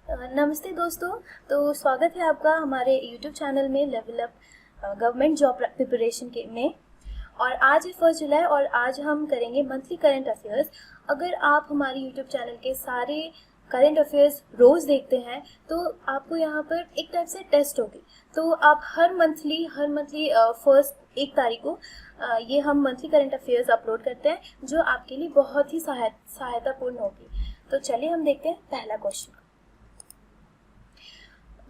नमस्ते दोस्तों। तो स्वागत है आपका हमारे YouTube चैनल में level up government job preparation के में। और आज है 1 जुलाई और आज हम करेंगे मंथली करंट अफेयर्स। अगर आप हमारे YouTube चैनल के सारे करंट अफेयर्स रोज़ देखते हैं तो आपको यहाँ पर एक टाइप से टेस्ट होगी। तो आप हर मंथली फर्स्ट 1 तारीख को ये हम मंथली करंट अफेयर्स अपलोड करते हैं, जो आपके लिए बहुत ही सहायतापूर्ण होगी। तो चलिए हम देखते हैं पहला क्वेश्चन।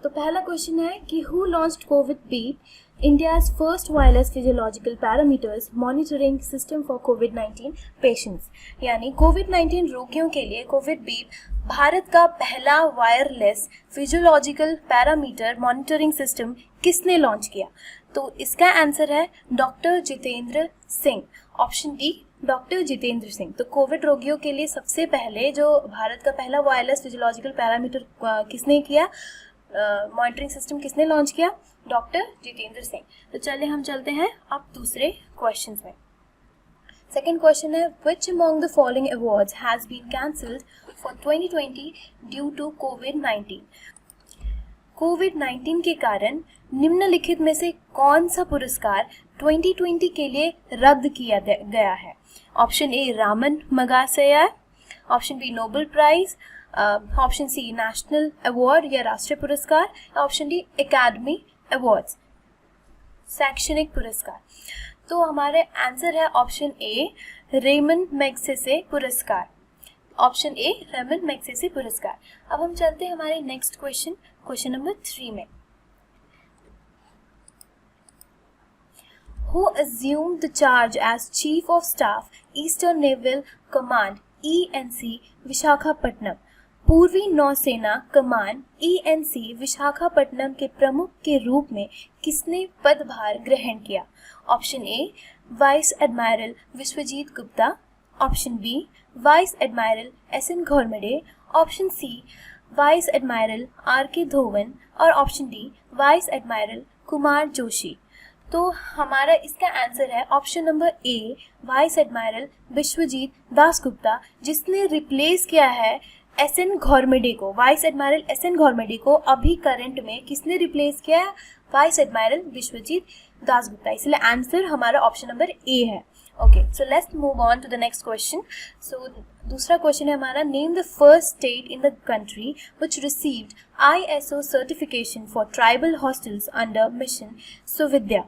तो पहला क्वेश्चन है कि who launched Covid beep, India's first wireless physiological parameters monitoring system for covid patients. यानी कोविड-19 रोगियों के लिए कोविड बीप भारत का पहला wireless physiological parameter monitoring system किसने लॉन्च किया? तो इसका आंसर है doctor Jitendra Singh. Option D, doctor Jitendra Singh. तो कोविड रोगियों के लिए सबसे पहले जो भारत का पहला वायरलेस फिजियोलॉजिकल पैरामीटर किसने किया, मॉनिटरिंग सिस्टम किसने लॉन्च किया? डॉक्टर जितेंद्र सिंह। तो चलिए हम चलते हैं अब दूसरे क्वेश्चन में। सेकेंड क्वेश्चन है which among the following awards has been cancelled for 2020 due to कोविड-19। कोविड-19 के कारण निम्नलिखित में से कौन सा पुरस्कार 2020 के लिए रद्द किया गया है? Option A Ramon Magsaysay, option B Nobel prize, option C national award या राष्ट्रीय पुरस्कार, ऑप्शन डी एकेडमी अवार्ड्स शैक्षणिक पुरस्कार। तो हमारे आंसर है ऑप्शन ए रेमन मैग्सेसे पुरस्कार। ऑप्शन ए रेमन मैग्सेसे पुरस्कार। अब हम चलते हैं हमारे नेक्स्ट क्वेश्चन, क्वेश्चन नंबर 3 में। Who assumed the charge as Chief of Staff, Eastern Naval Command (ENC) Visakhapatnam? पूर्वी नौसेना कमान ENC विशाखापट्टनम के प्रमुख के रूप में किसने पदभार ग्रहण किया? Option A vice admiral Vishwajeet Gupta, option B vice admiral SN Ghormade, option C vice admiral RK Dhowan और option D vice admiral Kumar Joshi. तो हमारा इसका आंसर है option number A vice admiral Vishwajeet Dasgupta, जिसने रिप्लेस किया है SN घोरमडे को। वाइस एडमायरल SN घोरमडे को अभी करंट में किसने रिप्लेस किया है? Vice admiral Vishwajeet Dasgupta. इसलिए आंसर हमारा ऑप्शन नंबर ए है। Okay, so let's move on to the next question. So दूसरा क्वेश्चन है हमारा, name the first state in the country which received ISO certification for tribal hostels under mission Suvidya.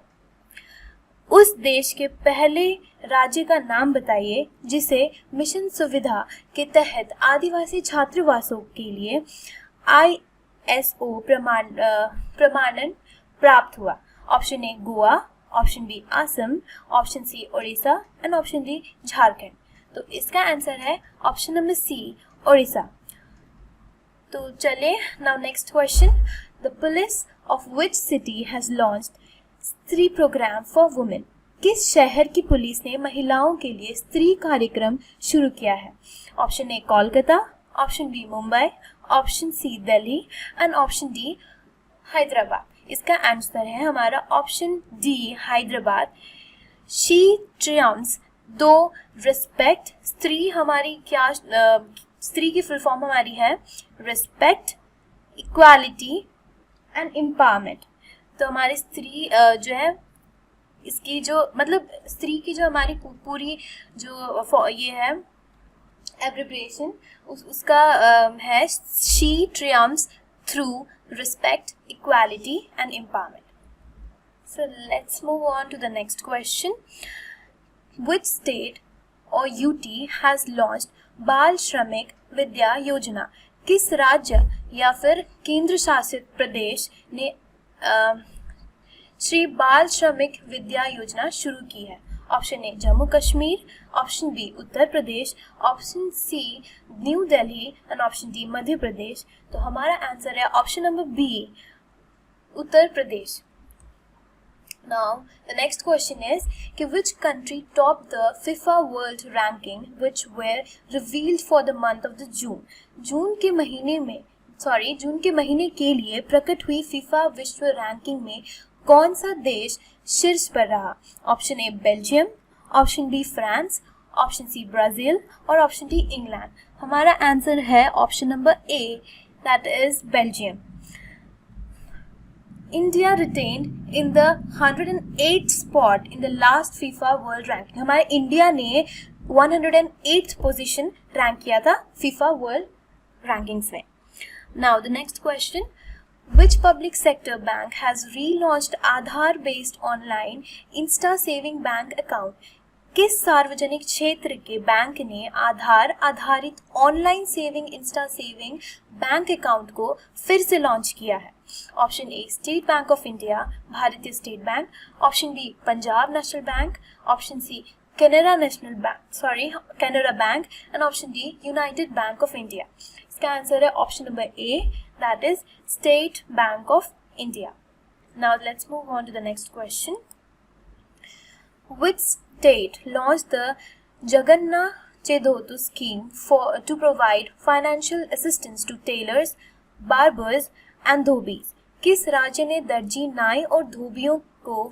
उस देश के पहले राज्य का नाम बताइए जिसे मिशन सुविधा के तहत आदिवासी छात्रावासों के लिए ISO प्रमाणन प्राप्त हुआ। Option A Goa, option B Assam, option C Orissa and option D Jharkhand. तो इसका आंसर है ऑप्शन नंबर सी उड़ीसा। तो चलिए now next question, the police of which city has launched स्त्री प्रोग्राम फॉर वुमेन। किस शहर की पुलिस ने महिलाओं के लिए स्त्री कार्यक्रम शुरू किया है? Option A Kolkata, option B Mumbai, option C Delhi and option D Hyderabad. इसका आंसर है हमारा option D Hyderabad. She triumphs to respect. स्त्री हमारी क्या, स्त्री की फुल फॉर्म हमारी है रिस्पेक्ट, इक्वालिटी एंड एम्पावरमेंट। तो हमारी स्त्री जो है, इसकी जो मतलब स्त्री की जो हमारी पूरी जो ये है एब्रिविएशन उसका है she triumphs through respect, equality and empowerment. So let's move on to the next question. Which state और UT has launched Bal Shramik विद्या योजना। किस राज्य या फिर केंद्र शासित प्रदेश ने श्री बाल श्रमिक विद्या योजना शुरू की है? Option A Jammu Kashmir, option B Uttar Pradesh, option C new Delhi and option D Madhya Pradesh. तो हमारा आंसर है option number B Uttar Pradesh. Now the next question is कि which country topped the FIFA World Ranking which were revealed for the month of the June। जून के महीने के लिए प्रकट हुई फीफा विश्व रैंकिंग में कौन सा देश शीर्ष पर रहा? Option A Belgium, option B France, option C Brazil और ऑप्शन डी इंग्लैंड। हमारा आंसर है option number A that is Belgium. India retained in the 108th spot in the last FIFA World Ranking. हमारे India ने 108th position rank किया था FIFA World Rankings में. Now the next question. Which public sector bank has relaunched Aadhaar-based online Insta Saving Bank account? किस सार्वजनिक क्षेत्र के bank ने आधार आधारित online saving insta saving bank account को फिर से लॉन्च किया है? Option A State Bank of India, Bharatiya State Bank. Option B Punjab National Bank. Option C Canara Bank and option D United Bank of India. इसका आंसर है option number A, that is State Bank of India. Now let's move on to the next question. Which state launched the Jagannath Chedotu scheme to provide financial assistance to tailors, barbers and dhobis? किस राज्य ने दर्जी, नाई और धोबियों को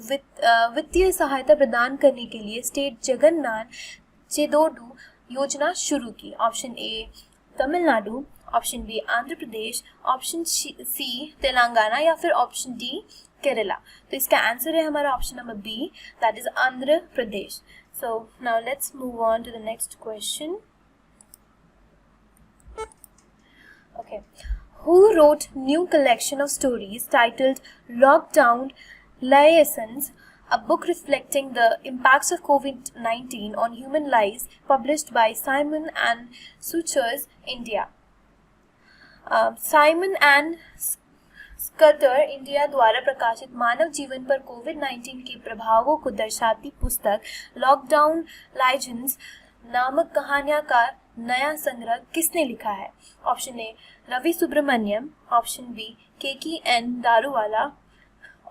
वित्तीय सहायता प्रदान करने के लिए स्टेट जगन्नाथ चेदोटू योजना शुरू की? Option A Tamil Nadu, option B Andhra Pradesh, option C Telangana या फिर ऑप्शन डी केरला. तो इसका आंसर है हमारा option number B, that is Andhra Pradesh. So now let's move on to the next question. Okay, who wrote new collection of stories titled Lockdown Liaisons, a book reflecting the impacts of COVID-19 on human lives, published by Simon and Schuster's India. Simon and Schuster India द्वारा प्रकाशित मानव जीवन पर कोविड-19 के प्रभावों को दर्शाती पुस्तक lockdown लाइजेंड्स नामक कहानियां का नया संग्रह किसने लिखा है? Option A Ravi Subramaniam, option B KKN Daruwalla,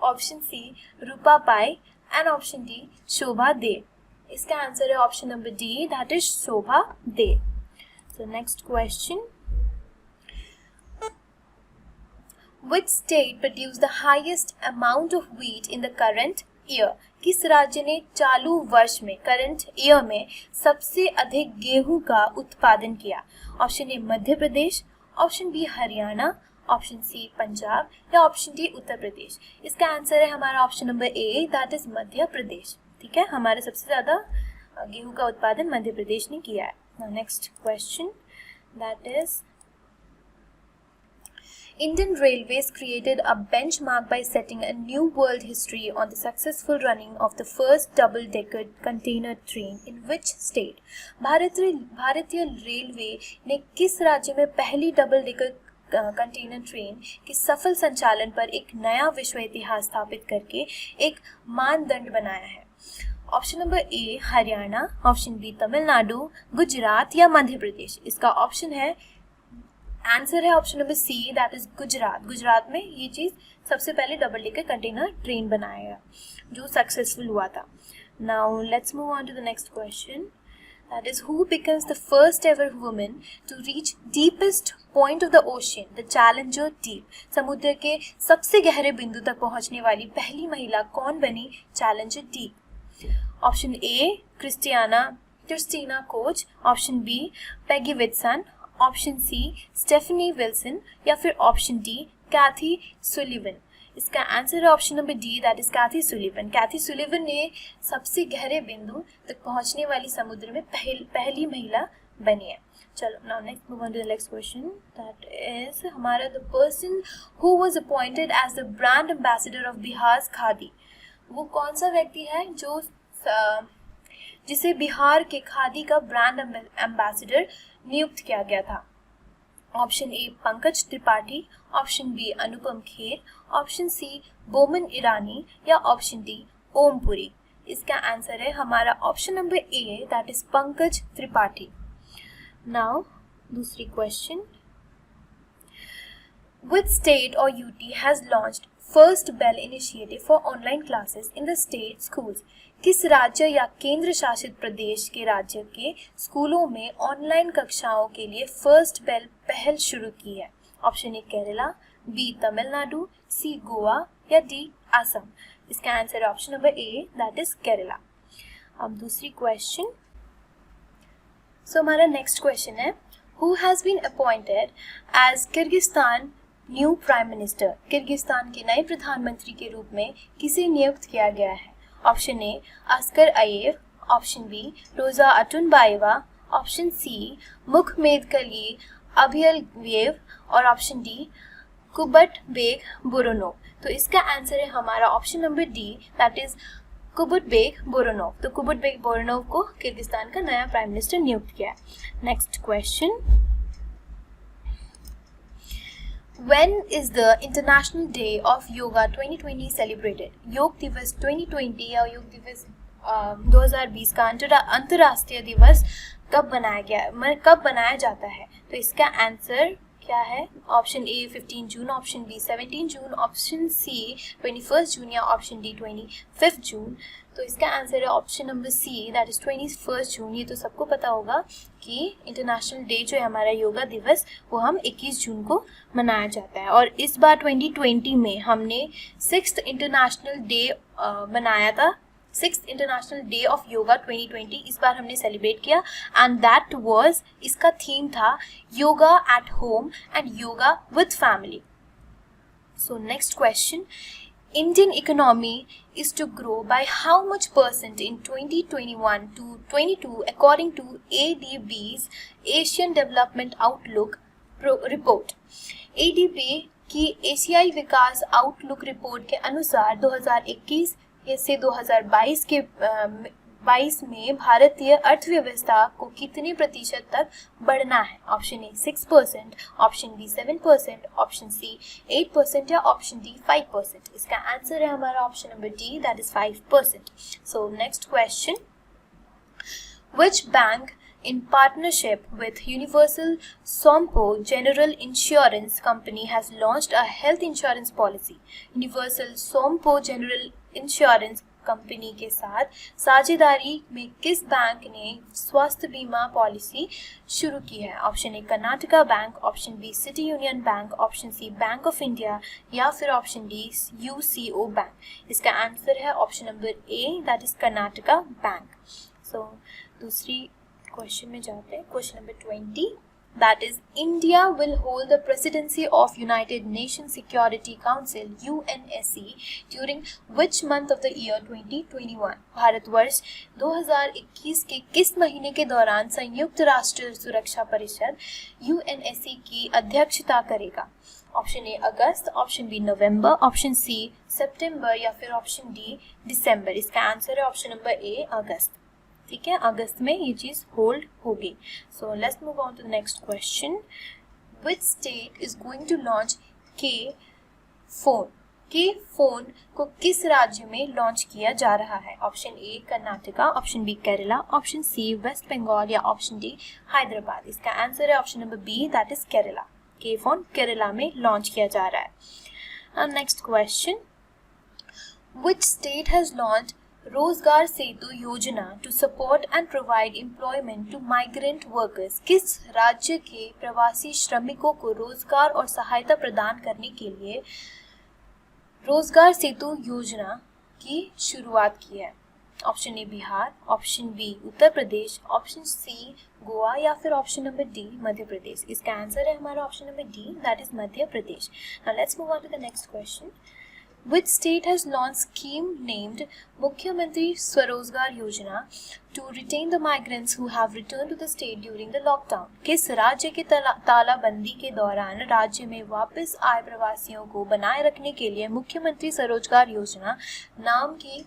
option C Rupa Pai and option D Shobhaa De. इसका आंसर है option number D, that is Shobhaa De. So next question. Which state produced the highest amount of wheat in the current year? किस राज्य ने चालू वर्ष में current year में सबसे अधिक गेहूं का उत्पादन किया? Option A Madhya Pradesh, option B Haryana, option C Punjab या ऑप्शन डी उत्तर प्रदेश. इसका आंसर है हमारा option number A, that is Madhya Pradesh. ठीक है, हमारे सबसे ज्यादा गेहूं का उत्पादन मध्य प्रदेश ने किया है. Next question, that is Indian Railways created a benchmark by setting a new world history on the successful running of the first double-decker container train in which state? भारतीय रेलवे ने किस राज्य में पहली डबल डेकर कंटेनर ट्रेन के सफल संचालन पर एक नया विश्व इतिहास स्थापित करके एक मानदंड बनाया है? Option number A Haryana, option B Tamil Nadu, Gujarat या मध्य प्रदेश. इसका ऑप्शन है आंसर है option number C, that is Gujarat. Gujarat में ये चीज सबसे पहले डबल डेकर कंटेनर ट्रेन बनाया जो सक्सेसफुल हुआ था. Now let's move on to the next question, that is who becomes the first ever woman to reach deepest point of the ocean, the Challenger Deep. समुद्र के सबसे गहरे बिंदु तक पहुंचने वाली पहली महिला कौन बनी Challenger Deep? Option A Christina Koch, option B Peggy Whitson, option C Stephanie Wilson या फिर ऑप्शन डी कैथी सुलिवन. इसका आंसर है option number D, that is Kathy Sullivan. Kathy Sullivan ने सबसे गहरे बिंदु तक पहुंचने वाली समुद्र में पहली महिला बनी है. चलो now next move on to the next question, that is हमारा the person who was appointed as the brand ambassador of Bihar Khadi. वो कौन सा व्यक्ति है जो जिसे बिहार के खादी का ब्रांड एम्बेसडर नियुक्त किया गया था? Option A Pankaj Tripathi, option B Anupam Kher, option C Boman Irani या ऑप्शन डी ओमपुरी. इसका आंसर है हमारा option number A, that is Pankaj Tripathi. Now दूसरी question, which state or UT has launched first bell initiative for online classes in the state schools? किस राज्य या केंद्र शासित प्रदेश के राज्य के स्कूलों में ऑनलाइन कक्षाओं के लिए फर्स्ट बेल पहल शुरू की है? Option A Kerala, B Tamil Nadu, C Goa या डी असम. इसका आंसर है option number A, that is Kerala. अब दूसरी क्वेश्चन, सो हमारा नेक्स्ट क्वेश्चन है, Who has been appointed as Kyrgyzstan new prime minister? Kyrgyzstan के नए प्रधानमंत्री के रूप में किसे नियुक्त किया गया है? Option A Askar Akayev, option B Roza Otunbayeva, option C मुखमेदकली अभियलवेव और ऑप्शन डी कुबटबेक बोरोनोव। तो इसका आंसर है हमारा option number D, that is Kubatbek Boronov. तो कुबटबेक बोरोनोव को किर्गिस्तान का नया प्राइम मिनिस्टर नियुक्त किया है। Next question, When is the International Day of Yoga 2020 celebrated? योग दिवस 2020 या योग दिवस 2020 का अंतर्राष्ट्रीय दिवस कब बनाया जाता है? तो इसका आंसर क्या है? Option A 15 June, option B 17 June, option C 21 June या ऑप्शन डी 25 जून। तो इसका आंसर है option number C, that is 21 June. ये तो सबको पता होगा कि इंटरनेशनल डे जो है हमारा योगा दिवस, वो हम 21 जून को मनाया जाता है। और इस बार 2020 में हमने 6th इंटरनेशनल डे बनाया था, 6th international day of yoga 2020 इस बार हमने सेलिब्रेट किया, एंड दैट वाज, इसका थीम था yoga at home and yoga with family. So next question, Indian economy is to grow by how much percent in 2021 to 22 according to ADB's Asian Development Outlook report? ADB की एशियाई विकास outlook report के अनुसार 2021 से 2022 के 22 में भारतीय अर्थव्यवस्था को कितने प्रतिशत तक बढ़ना है? Option A 6%, option B 7%, option C 8% या ऑप्शन डी 5%। इसका आंसर है हमारा option number D, that is 5%। So next question, which bank in partnership with Universal Sompo General Insurance Company has launched a health insurance policy? Universal Sompo General Insurance company के साथ साझेदारी में किस bank ने स्वास्थ्य बीमा पॉलिसी शुरू की है? Option A Karnataka bank, option B city union bank, option C bank of India या फिर ऑप्शन डी यूसीओ बैंक। इसका आंसर है option number A, that is Karnataka bank. So दूसरी क्वेश्चन में जाते हैं, question number 20, that is India will hold the presidency of United Nations Security Council UNSC during which month of the year 2021? Bharatvarsh 2021 के किस महीने के दौरान संयुक्त राष्ट्र सुरक्षा परिषद UNSC की अध्यक्षता करेगा? ऑप्शन ए अगस्त, ऑप्शन बी नवंबर, ऑप्शन सी सितंबर या फिर ऑप्शन डी दिसंबर। इसका आंसर है ऑप्शन नंबर ए अगस्त। ठीक है, अगस्त में ये चीज होल्ड होगी। So let's move on to the next question, which state is going to launch K FON? K FON को किस राज्य में लॉन्च किया जा रहा है? Option A Karnataka, option B Kerala, option C West Bengal या ऑप्शन डी हैदराबाद। इसका आंसर है option number B, that is Kerala. K FON Kerala में लॉन्च किया जा रहा है। Next question, which state has launched रोजगार सेतु Yojana to support and provide employment to migrant workers? किस राज्य के प्रवासी श्रमिकों को रोजगार और सहायता प्रदान करने के लिए रोजगार सेतु योजना की शुरुआत की है? Option A Bihar, option B Uttar Pradesh, option C Goa या फिर option number D Madhya Pradesh. इसका आंसर है हमारा option number D, that is Madhya Pradesh. Now let's move on to the next question, which state has launched scheme named Mukhyamantri Swarozgar Yojana to retain the migrants who have returned to the state during the lockdown? किस राज्य के तालाबंदी के दौरान राज्य में वापस आए प्रवासियों को बनाए रखने के लिए मुख्यमंत्री स्वरोजगार योजना नाम की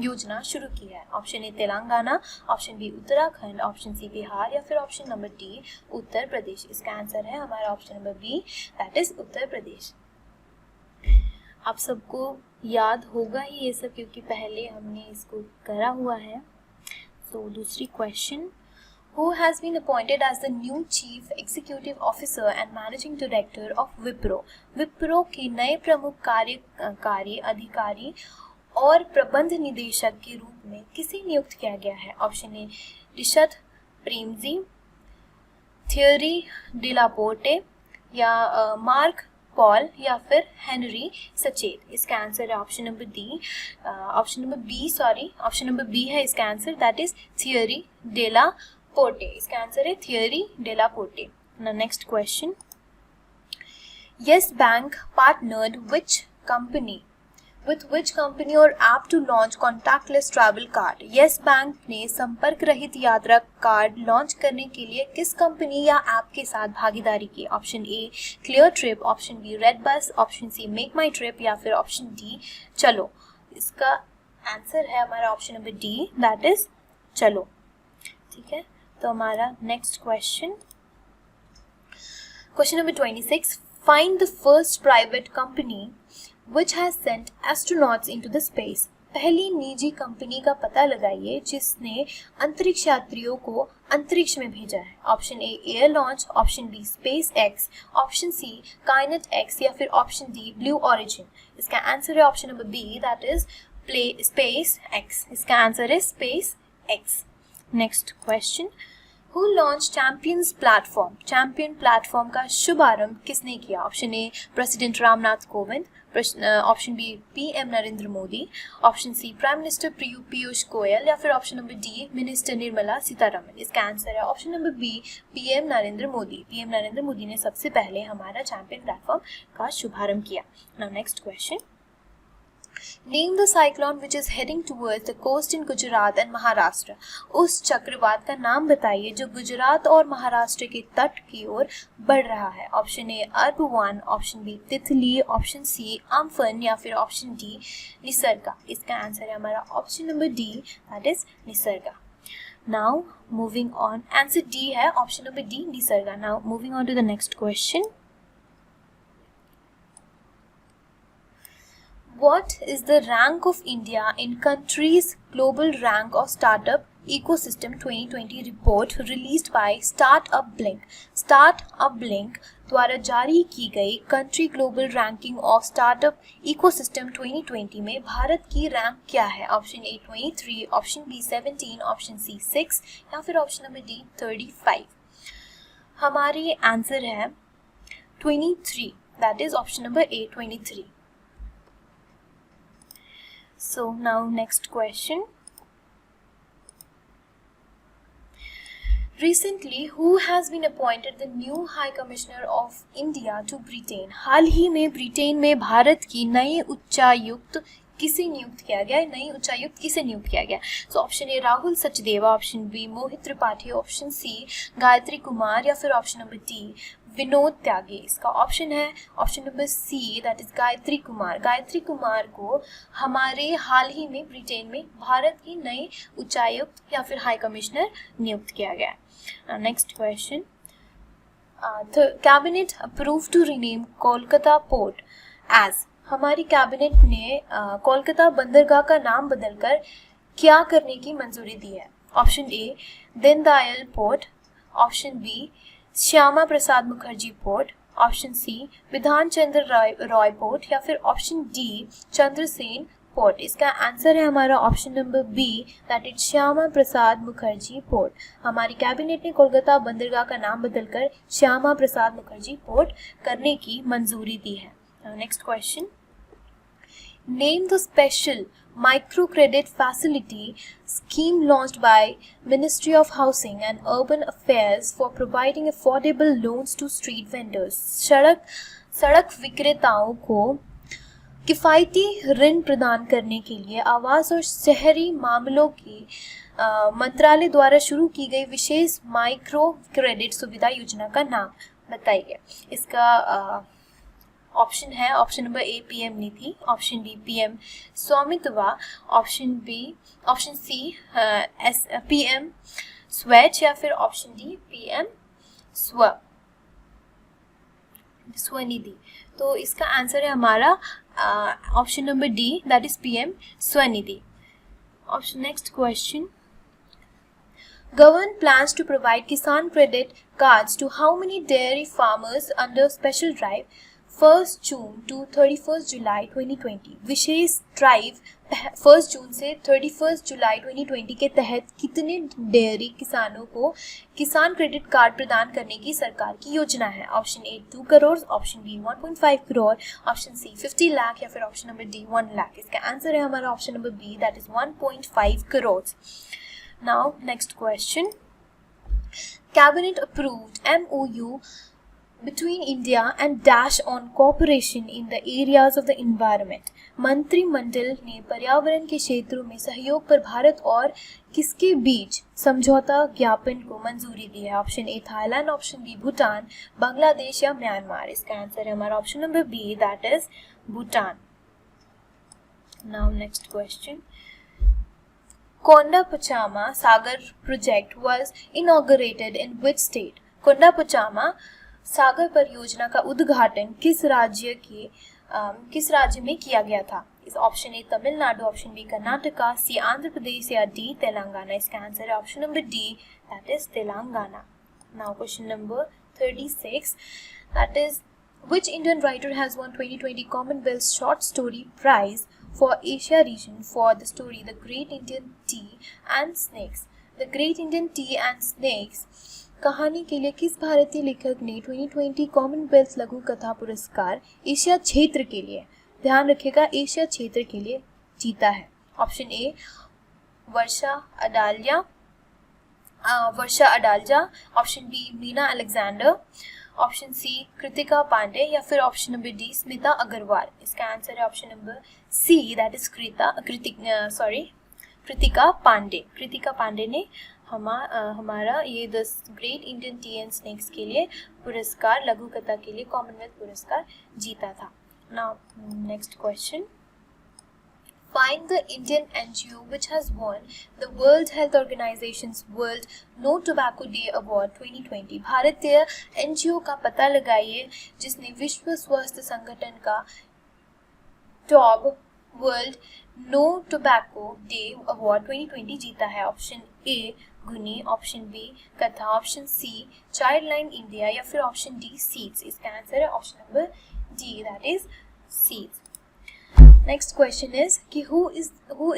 योजना शुरू की है? Option A Telangana, option B Uttarakhand, option C Bihar या फिर option number D Uttar Pradesh. इसका आंसर है हमारा option number B, that is Uttar Pradesh. आप सबको याद होगा ही ये सब, क्योंकि पहले हमने इसको करा हुआ है। तो दूसरी question, who has been appointed as the new chief executive officer and managing director of Wipro? Wipro के नए प्रमुख कार्यकारी अधिकारी और प्रबंध निदेशक के रूप में किसे नियुक्त किया गया है? Option A Rishad Premji, Thierry Delaporte या मार्क पॉल या फिर हेनरी सचेत। इसका आंसर है option number D, option number B है इसका answer, that is Thierry Delaporte, इसका आंसर है Thierry Delaporte. Next question, Yes bank partnered with which company or app to launch contactless travel card? Yes bank ने संपर्क रहित यात्रा card launch करने के लिए किस कंपनी या ऐप के साथ भागीदारी की? Option A Cleartrip, option B redBus, option C MakeMyTrip या फिर ऑप्शन डी चलो। इसका आंसर है हमारा option number D, that is Chalo. ठीक है, तो हमारा next question, question number 26, find the first private company which has sent astronauts into the space. पहली निजी कंपनी का पता लगाइए जिसने अंतरिक्ष यात्रियों को अंतरिक्ष में भेजा है। Option A Air Launch, option B SpaceX, option C Kinet X या फिर ऑप्शन डी ब्लू ऑरिजिन। इसका आंसर है option number B, that is SpaceX. इसका आंसर है SpaceX. Next question, Who launched Champions Platform? Champion platform का शुभारंभ किसने किया? Option A president Ramnath Kovind, option B PM Narendra Modi, option C prime minister Piyush Goyal या फिर option number D minister Nirmala Sitharaman. इसका answer है option number B PM Narendra Modi. PM Narendra Modi ने सबसे पहले हमारा चैंपियन प्लेटफॉर्म का शुभारंभ किया। Now next question, Name the cyclone which is heading towards the coast in Gujarat and Maharashtra. उस चक्रवात का नाम बताइए जो गुजरात और महाराष्ट्र के तट की ओर बढ़ रहा है। ऑप्शन ए अर्बुवान, option B Titli, option C Amphan या फिर ऑप्शन डी निसर्गा। इसका आंसर है हमारा option number D, that is Nisarga. Now moving on, answer D है option number D Nisarga. Now moving on to the next question, What is the rank of India in country's global rank of startup ecosystem 2020 report released by Startup Blink? Startup Blink द्वारा जारी की गई country global ranking of startup ecosystem 2020 में भारत की rank क्या है? Option A 23, option B 17, option C 6 या फिर ऑप्शन नंबर डी 35। हमारी आंसर है 23, that is option number A 23। So now next question. Recently, who has been appointed the new High Commissioner of India to Britain? हाल ही में Britain में भारत की नई उच्चायुक्त किसे नियुक्त किया गया? नई उच्चायुक्त किसे नियुक्त किया गया? So option A Rahul Sachdeva, option B Mohit Tripathi, option C Gayatri Kumar या फिर option number D Vinod Tyagi. इसका ऑप्शन है option number C, that is Gayatri Kumar. Gayatri Kumar को हमारे हाल ही में ब्रिटेन में भारत की नई उच्चायुक्त या फिर हाई कमिश्नर नियुक्त किया गया। Next question, cabinet approve to rename Kolkata port as. हमारी कैबिनेट ने कोलकाता बंदरगाह का नाम बदलकर क्या करने की मंजूरी दी है? Option A Deendayal port, option B Shyama Prasad Mukherjee port, option C Bidhan Chandra Roy port या फिर ऑप्शन डी चंद्रसेन पोर्ट। इसका आंसर है हमारा option number B, that is Shyama Prasad Mukherjee port. हमारी कैबिनेट ने कोलकाता बंदरगाह का नाम बदलकर श्यामा प्रसाद मुखर्जी पोर्ट करने की मंजूरी दी है। Next question, name the special microcredit facility scheme launched by Ministry of Housing and Urban Affairs for providing affordable loans to street vendors. सड़क विक्रेताओं को किफ़ायती ऋण प्रदान करने के लिए आवास और शहरी मामलों की मंत्रालय द्वारा शुरू की गई विशेष माइक्रो क्रेडिट सुविधा योजना का नाम बताइए। इसका ऑप्शन है option number A PM Nidhi, option B PM Swamitva, option C PM स्वैच या फिर ऑप्शन डी पीएम स्वनिधि। तो इसका आंसर है हमारा option number D, that is PM Svanidhi. Option next question, Government plans to provide Kisan credit cards to how many dairy farmers under special drive 1st June to 31st July 2020? विशेष drive 1st जून से 31st जुलाई 2020 के तहत कितने dairy किसानों को किसान credit card प्रदान करने की सरकार की योजना है? Option A 2 crore, option B 1.5 crore, option C 50 lakh या फिर ऑप्शन नंबर डी 1 लाख। इसका आंसर है हमारा option number B, that is 1.5 crore. Now next question, Cabinet approved MOU between India and Dash on cooperation in the areas of the environment. मंत्रिमंडल ने पर्यावरण के क्षेत्रों में सहयोग पर भारत और किसके बीच समझौता ज्ञापन को मंजूरी दी है? Option A Thailand, option B Bhutan, Bangladesh या म्यांमार. इसका आंसर है हमारा option number B, that is Bhutan. Now next question. Konda-Pachama Sagar project was inaugurated in which state? Konda-Pachama Sagar परियोजना का उद्घाटन किस राज्य में किया गया था? इस option A Tamil Nadu, option B Karnataka, C Andhra Pradesh या डी तेलंगाना. इसका आंसर है option number D, that is Telangana. Now question number 36, that is which Indian writer has won 2020 Commonwealth Short Story Prize for Asia region for the story The Great Indian Tea and Snakes? The Great Indian Tea and Snakes कहानी के लिए किस भारतीय लेखक ने 2020 Commonwealth लघु कथा पुरस्कार एशिया क्षेत्र के लिए, ध्यान रखिएगा एशिया क्षेत्र के लिए, जीता है? Option A Varsha Adalja, option B Meena Alexander, option C Kritika Pandey या फिर option number D Smita Agarwal. इसका आंसर है option number C, that is Kritika Pandey. Kritika Pandey ने हमारा ये the great Indian tee and snakes के लिए पुरस्कार, लघु कथा के लिए कॉमनवेल्थ पुरस्कार जीता था. Now next question. Find the Indian NGO which has won the World Health Organization's World No Tobacco Day Award 2020. भारतीय NGO का पता लगाइए जिसने विश्व स्वास्थ्य संगठन का top world no tobacco day award 2020 जीता है. Option A Guni, option B Katha, option C ChildLine India या फिर ऑप्शन डी सीड्स. इसका आंसर है option number D, that is SEEDS. Next question is कि who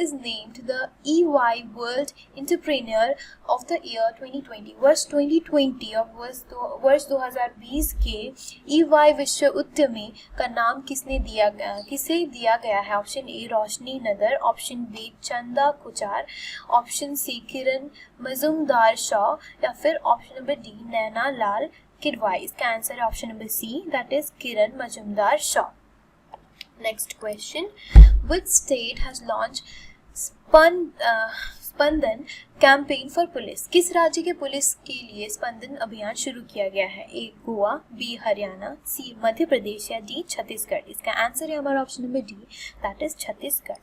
is named the EY World Entrepreneur of the Year 2020? वर्ष 2020 और वर्ष 2020 के EY विश्व उद्यमी का नाम किसे दिया गया है? ऑप्शन ए रोशनी नदर, option B Chanda Kochhar, option C Kiran Mazumdar Shaw या फिर option number D Naina Lal Kidwai. इसका आंसर है option number C, that is Kiran Mazumdar Shaw. Next question. Which state has launched Spandan campaign for police? किस राज्य के पुलिस के लिए स्पंदन अभियान शुरू किया गया है? ए गोवा, बी हरियाणा, सी मध्य प्रदेश या डी छत्तीसगढ़. इसका आंसर है हमारा option number D, that is Chhattisgarh.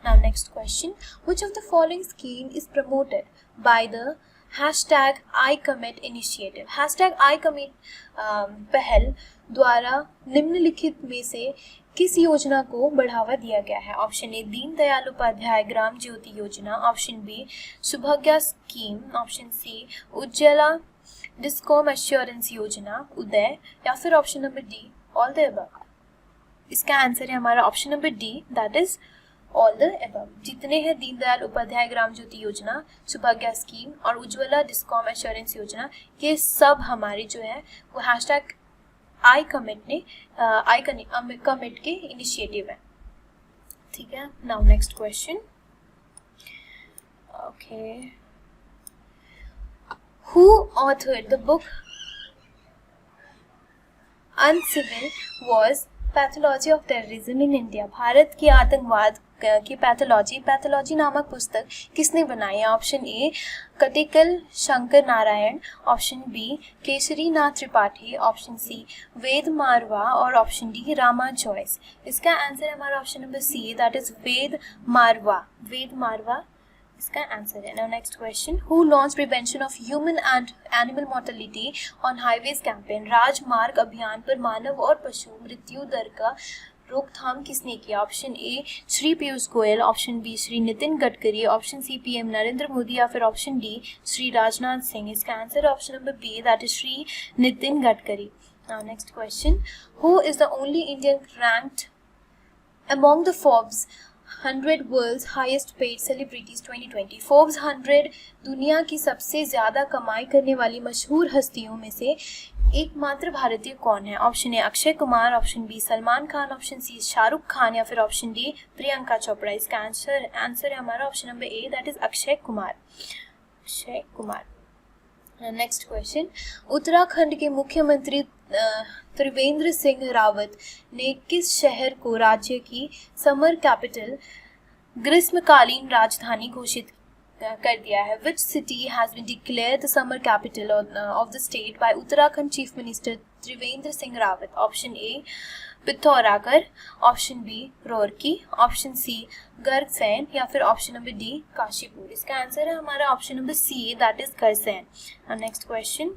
Now next question. Which of the following scheme is promoted by the hashtag iCommit initiative? hashtag iCommit पहल द्वारा निम्नलिखित में से किस योजना को बढ़ावा दिया गया है? Option A Deendayal Upadhyaya Gram Jyoti Yojana, option B Saubhagya scheme, option C Ujjwala discom assurance Yojana Uday या फिर option number D all the above. इसका आंसर है हमारा option number D, that is all the above. जितने हैं दीनदयाल उपाध्याय ग्राम ज्योति योजना, सुभाग्या स्कीम और उज्ज्वला डिस्कॉम एश्योरेंस योजना, ये सब हमारे जो है वो हैशटैग आई कमिट के इनिशिएटिव है. ठीक है. Now next question. Okay. Who authored the book uncivil wars pathology of terrorism in India? Bharat की आतंकवाद की पैथोलॉजी नामक पुस्तक किसने बनाई है? Option A Katikal Shankar Narayan, option B Keshari Nath Tripathi, option C Ved Marwah और ऑप्शन डी रामा जॉयस. इसका आंसर है हमारा option number C, that is Ved Marwah इसका आंसर है. Now next question. Who launch prevention of human and animal mortality on highways campaign? राजमार्ग अभियान पर मानव और पशु मृत्यु दर का रोकथाम किसने किया? Option A Shri Piyush Goyal, option B Shri Nitin Gadkari, option C PM Narendra Modi या फिर ऑप्शन डी श्री राजनाथ सिंह. इसका आंसर है option number B, that is Shri Nitin Gadkari. Now next question. Who is the only Indian ranked among the Forbes 100 World's Highest Paid Celebrities 2020? Forbes 100 दुनिया की सबसे ज़्यादा कमाई करने वाली मशहूर हस्तियों में से एकमात्र भारतीय कौन है? Option A Akshay Kumar, option B Salman Khan, option C Shahrukh Khan या फिर ऑप्शन डी प्रियंका चोपड़ा. इसका आंसर है हमारा option number A, that is Akshay Kumar. Next question, Uttarakhand के मुख्यमंत्री त्रिवेंद्र सिंह रावत ने किस शहर को राज्य की समर कैपिटल ग्रीष्मकालीन राजधानी घोषित कर दिया है? Which city has been declared the summer capital of the state by Uttarakhand chief minister Trivendra Singh Rawat? Option A Pithoragarh, option B Roorkee, option C Gairsain या फिर ऑप्शन नंबर डी काशीपुर। इसका आंसर है हमारा option number C, that is Gairsain. Next question,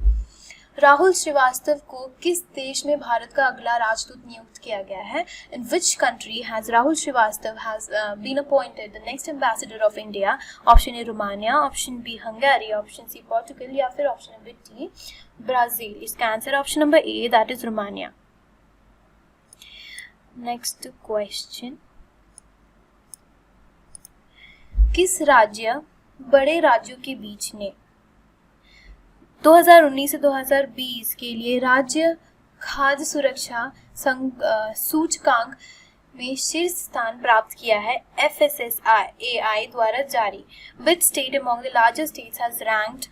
Rahul Shrivastava को किस देश में भारत का अगला राजदूत नियुक्त किया गया है? In which country has Rahul Shrivastava has been appointed the next ambassador of India? Option A Romania, option B Hungary, option C Portugal या फिर ऑप्शन नंबर डी ब्राजील। इसका answer option number A, that is Romania. Next question, किस राज्य बड़े राज्यों के बीच ने 2019 से 2020 के लिए राज्य खाद्य सुरक्षा सूचकांक में शीर्ष स्थान प्राप्त किया है? FSSAI द्वारा जारी। Which state among the larger states has ranked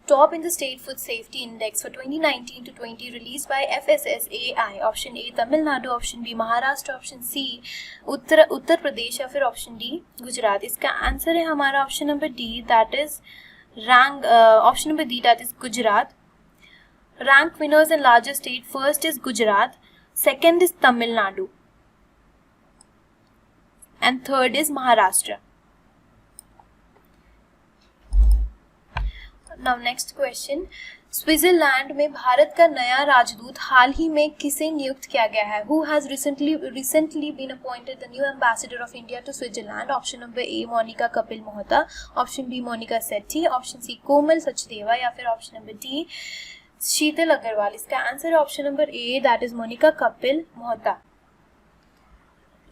top in the State Food Safety Index for 2019 to 20 released by FSSAI? Option A Tamil Nadu, option B Maharashtra, option C Uttar Pradesh या फिर ऑप्शन डी गुजरात। इसका आंसर है हमारा option number D, that is option number D, that is Gujarat. Rank winners in larger state, first is Gujarat, second is Tamil Nadu, and third is Maharashtra. Now next question, Switzerland में भारत का नया राजदूत हाल ही में किसे नियुक्त किया गया है? Who has recently been appointed the new ambassador of India to Switzerland? Option number A Monika Kapil Mohta, option B Monika Sethi, option C Komal Sachdeva या फिर option number D Sheetal Agarwal. इसका आंसर है option number A, that is Monika Kapil Mohta.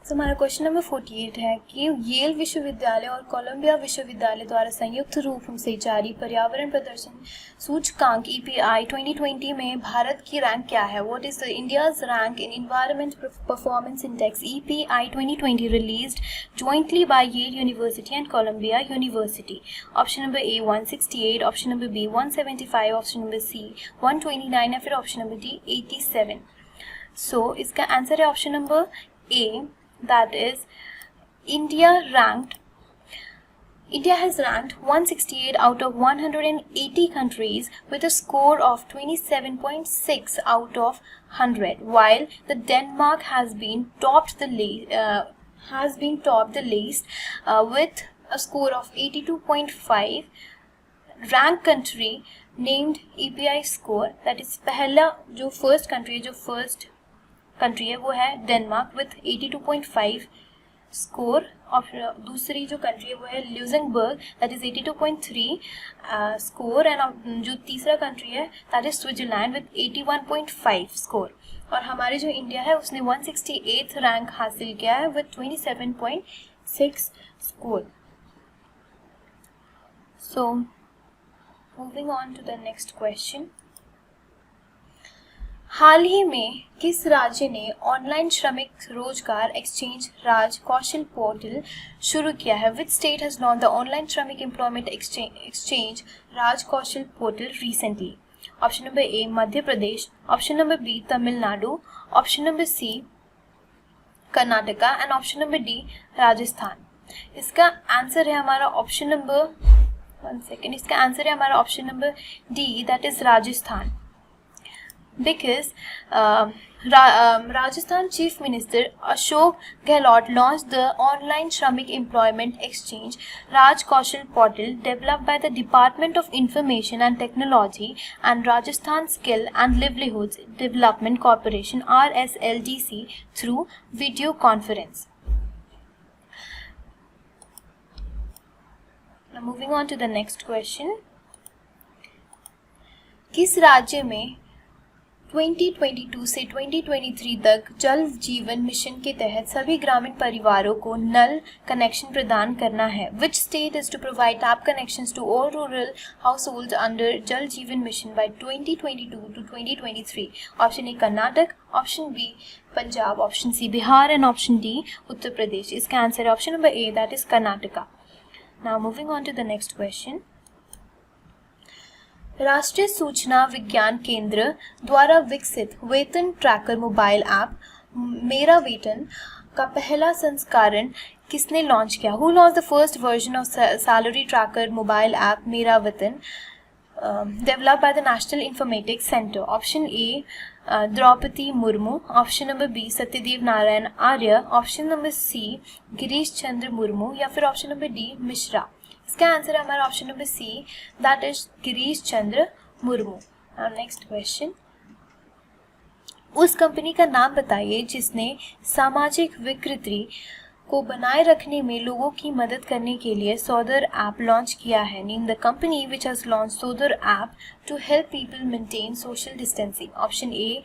तो हमारा क्वेश्चन नंबर 48 है कि येल विश्वविद्यालय और कोलंबिया विश्वविद्यालय द्वारा संयुक्त रूप से जारी पर्यावरण प्रदर्शन सूचकांक EPI 2020 में भारत की रैंक क्या है? What is the India's rank in environment performance index EPI 2020 released jointly by Yale University and Columbia University? Option number A 168, option number B 175, option number C 129 या फिर ऑप्शन नंबर डी 87। सो इसका answer है option number A, that is India has ranked 168 out of 180 countries with a score of 27.6 out of 100, while the Denmark has been topped the list with a score of 82.5. Rank country named EPI score, that is पहला जो first country है वो है Denmark with 82.5 score, और दूसरी जो country है वो है ल्यूजमबर्ग, दैट इज 82.3 स्कोर, एंड जो तीसरा कंट्री है that is Switzerland with 81.5 score. और हमारे जो इंडिया है उसने 168th रैंक हासिल किया है विथ 27.6 स्कोर। So moving on to the next question, हाल ही में किस राज्य ने ऑनलाइन श्रमिक रोजगार एक्सचेंज राज कौशल पोर्टल शुरू किया है? Which state has launch the online shramik employment exchange Raj Kaushal portal recently? Option number A Madhya Pradesh, option number B Tamil Nadu, option number C Karnataka and option number D Rajasthan. इसका आंसर है हमारा ऑप्शन नंबर इसका आंसर है हमारा option number D, that is Rajasthan. Because Rajasthan Chief Minister Ashok Gehlot launched the online Shramik Employment Exchange Raj Kaushal portal developed by the Department of Information and Technology and Rajasthan Skill and Livelihoods Development Corporation RSLDC through video conference. Now moving on to the next question. किस राज्य में 2022 से 2023 तक जल Jeevan mission के तहत सभी ग्रामीण परिवारों को नल कनेक्शन प्रदान करना है? Which state is to provide tap connections to all rural households under Jal Jeevan mission by 2022 to 2023? Option A Karnataka, option B Punjab, option C Bihar and option D Uttar Pradesh. इसका आंसर है option number A, that is Karnataka. Now moving on to the next question, राष्ट्रीय सूचना विज्ञान केंद्र द्वारा विकसित वेतन tracker mobile app मेरा वेतन का पहला संस्करण किसने लॉन्च किया? Who launch the first version of salary tracker mobile app मेरा वेतन developed by the National Informatics Center? Option A, Draupadi Murmu. Option number B, Satyadev Narayan Arya. Option number C, Girish Chandra Murmu. या फिर option number D, Mishra. इसका answer है हमारा option number C, that is Girish Chandra Murmu. Next question, उस कंपनी का नाम बताइए जिसने सामाजिक विकृति को बनाए रखने में लोगों की मदद करने के लिए सोदर ऐप लॉन्च किया है. Name the company which has launch Sodar app to help people maintain social distancing. Option A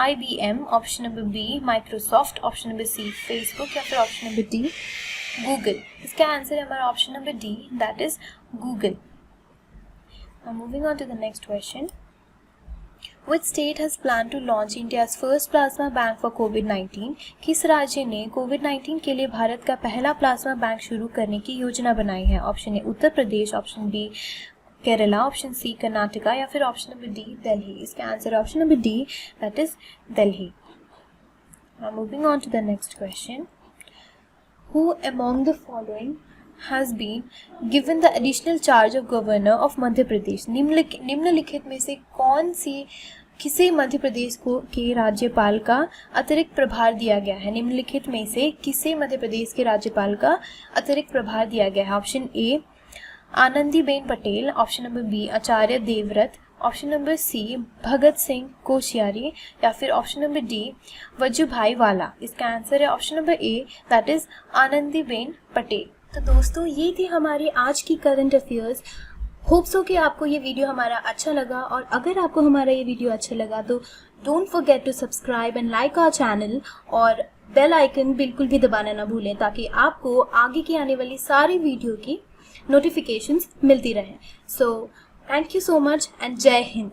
IBM, option number B Microsoft, option number C Facebook या फिर ऑप्शन नंबर डी गूगल. इसका answer है हमारा option number D, that is Google. Now moving on to the next question. Which state has planned to launch India's first plasma bank for COVID-19? किस राज्य ने COVID-19 के लिए भारत का पहला प्लाज्मा बैंक शुरू करने की योजना बनाई है? Option A Uttar Pradesh, option B Kerala, option C Karnataka या फिर ऑप्शन नंबर डी दिल्ली. इसका आंसर है option number D, that is Delhi. Now moving on to the next question. Who among the following has been given the additional charge of governor of Madhya Pradesh? निम्नलिखित में से किसे मध्य प्रदेश को के राज्यपाल का अतिरिक्त प्रभार दिया गया है? निम्नलिखित में से किसे मध्य प्रदेश के राज्यपाल का अतिरिक्त प्रभार दिया गया है? Option A Anandiben Patel, option number B Acharya Devvrat, option number C Bhagat Singh Koshyari या फिर ऑप्शन नंबर डी वजुभाई वाला. इसका आंसर है option number A, that is Anandiben Patel. तो दोस्तों ये थी हमारी आज की करंट अफेयर्स. होप्स हो कि आपको ये वीडियो हमारा अच्छा लगा, और अगर आपको हमारा ये वीडियो अच्छा लगा तो don't forget to subscribe and like our channel, और बेल आइकन बिल्कुल भी दबाना ना भूलें ताकि आपको आगे की आने वाली सारी वीडियो की नोटिफिकेशंस मिलती रहें. So thank you so much and जय हिंद.